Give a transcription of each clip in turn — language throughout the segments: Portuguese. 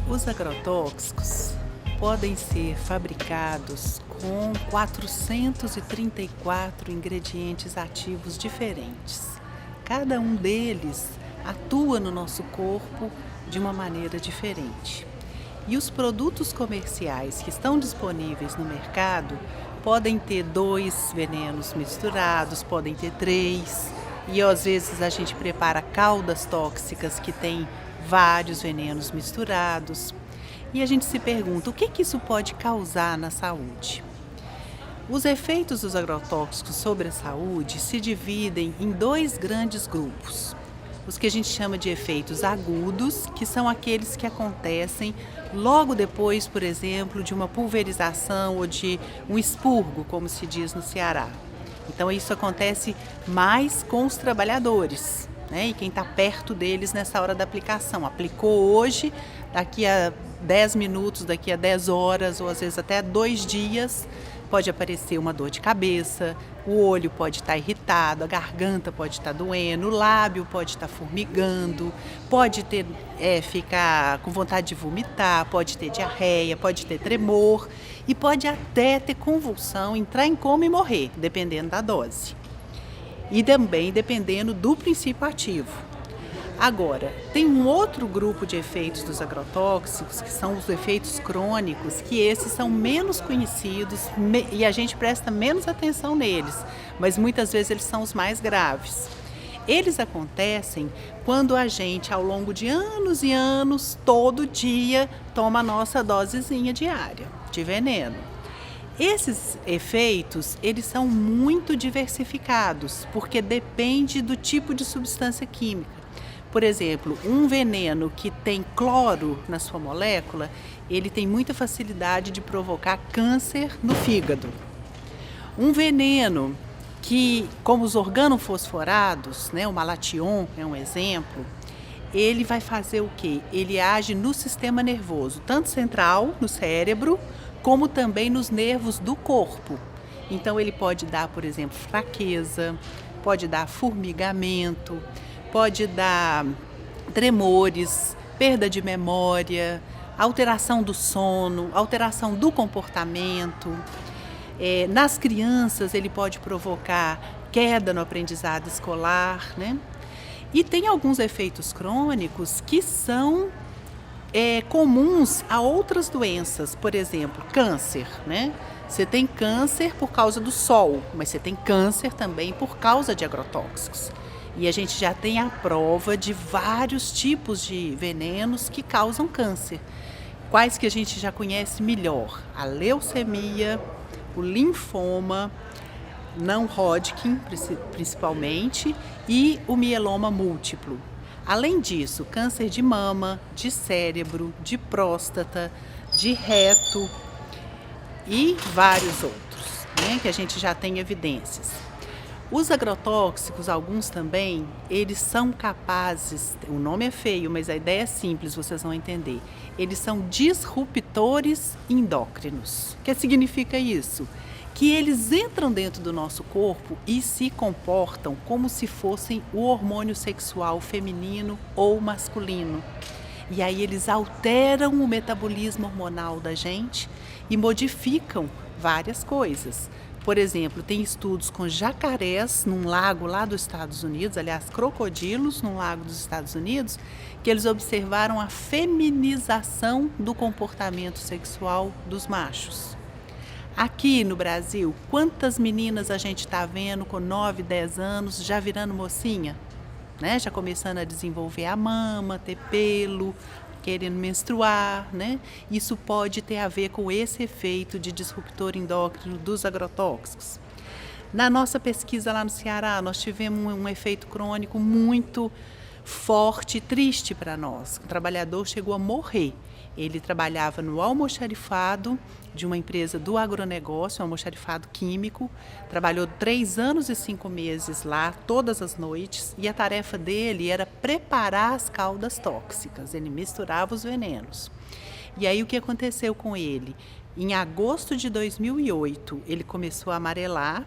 Os agrotóxicos podem ser fabricados com 434 ingredientes ativos diferentes. Cada um deles atua no nosso corpo de uma maneira diferente. E os produtos comerciais que estão disponíveis no mercado podem ter 2 venenos misturados, podem ter 3, e às vezes a gente prepara caldas tóxicas que têm vários venenos misturados. E a gente se pergunta, o que isso pode causar na saúde? Os efeitos dos agrotóxicos sobre a saúde se dividem em 2 grandes grupos. Os que a gente chama de efeitos agudos, que são aqueles que acontecem logo depois, por exemplo, de uma pulverização ou de um expurgo, como se diz no Ceará. Então isso acontece mais com os trabalhadores, né? E quem está perto deles nessa hora da aplicação. Aplicou hoje, daqui a 10 minutos, daqui a 10 horas ou às vezes até 2 dias, pode aparecer uma dor de cabeça, o olho pode estar irritado, a garganta pode estar doendo, o lábio pode estar formigando, pode ter, ficar com vontade de vomitar, pode ter diarreia, pode ter tremor e pode até ter convulsão, entrar em coma e morrer, dependendo da dose. E também dependendo do princípio ativo. Agora, tem um outro grupo de efeitos dos agrotóxicos, que são os efeitos crônicos, que esses são menos conhecidos e a gente presta menos atenção neles, mas muitas vezes eles são os mais graves. Eles acontecem quando a gente, ao longo de anos e anos, todo dia, toma a nossa dosezinha diária de veneno. Esses efeitos, eles são muito diversificados, porque depende do tipo de substância química. Por exemplo, um veneno que tem cloro na sua molécula, ele tem muita facilidade de provocar câncer no fígado. Um veneno que, como os organofosforados, né, o malation é um exemplo, ele vai fazer o quê? Ele age no sistema nervoso, tanto central, no cérebro, como também nos nervos do corpo. Então ele pode dar, por exemplo, fraqueza, pode dar formigamento, pode dar tremores, perda de memória, alteração do sono, alteração do comportamento. Nas crianças ele pode provocar queda no aprendizado escolar, né? E tem alguns efeitos crônicos que são comuns a outras doenças, por exemplo, câncer, né? Você tem câncer por causa do sol, mas você tem câncer também por causa de agrotóxicos. E a gente já tem a prova de vários tipos de venenos que causam câncer. Quais que a gente já conhece melhor? A leucemia, o linfoma, não Hodgkin principalmente, e o mieloma múltiplo. Além disso, câncer de mama, de cérebro, de próstata, de reto e vários outros, né, que a gente já tem evidências. Os agrotóxicos, alguns também, eles são capazes, o nome é feio, mas a ideia é simples, vocês vão entender. Eles são disruptores endócrinos. O que significa isso? Que eles entram dentro do nosso corpo e se comportam como se fossem o hormônio sexual feminino ou masculino. E aí eles alteram o metabolismo hormonal da gente e modificam várias coisas. Por exemplo, tem estudos com jacarés num lago lá dos Estados Unidos, aliás, crocodilos num lago dos Estados Unidos, que eles observaram a feminização do comportamento sexual dos machos. Aqui no Brasil, quantas meninas a gente está vendo com 9, 10 anos já virando mocinha? Né? Já começando a desenvolver a mama, ter pelo, querendo menstruar, né? Isso pode ter a ver com esse efeito de disruptor endócrino dos agrotóxicos. Na nossa pesquisa lá no Ceará, nós tivemos um efeito crônico muito forte e triste para nós. O trabalhador chegou a morrer. Ele trabalhava no almoxarifado de uma empresa do agronegócio, um almoxarifado químico. Trabalhou 3 anos e 5 meses lá, todas as noites, e a tarefa dele era preparar as caldas tóxicas. Ele misturava os venenos. E aí o que aconteceu com ele? Em agosto de 2008, ele começou a amarelar,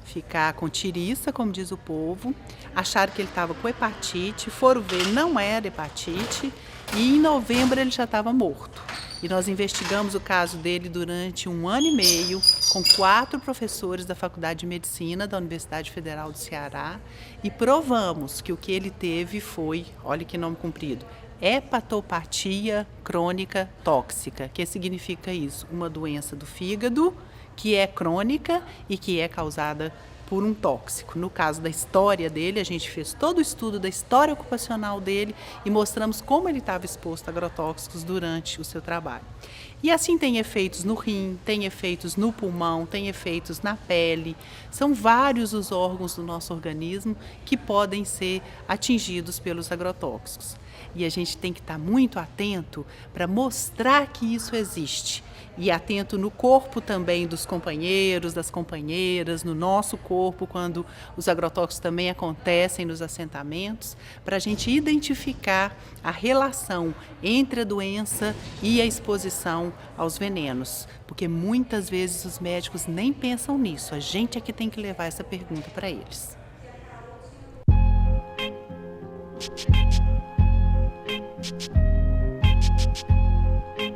ficar com tiriça, como diz o povo, acharam que ele estava com hepatite, foram ver, não era hepatite, e em novembro ele já estava morto. E nós investigamos o caso dele durante 1 ano e meio, com 4 professores da Faculdade de Medicina da Universidade Federal do Ceará, e provamos que o que ele teve foi, olha que nome comprido, hepatopatia crônica tóxica. O que significa isso? Uma doença do fígado que é crônica e que é causada por um tóxico. No caso da história dele, a gente fez todo o estudo da história ocupacional dele e mostramos como ele estava exposto a agrotóxicos durante o seu trabalho. E assim tem efeitos no rim, tem efeitos no pulmão, tem efeitos na pele. São vários os órgãos do nosso organismo que podem ser atingidos pelos agrotóxicos. E a gente tem que estar muito atento para mostrar que isso existe. E atento no corpo também dos companheiros, das companheiras, no nosso corpo, quando os agrotóxicos também acontecem nos assentamentos, para a gente identificar a relação entre a doença e a exposição aos venenos. Porque muitas vezes os médicos nem pensam nisso, a gente é que tem que levar essa pergunta para eles.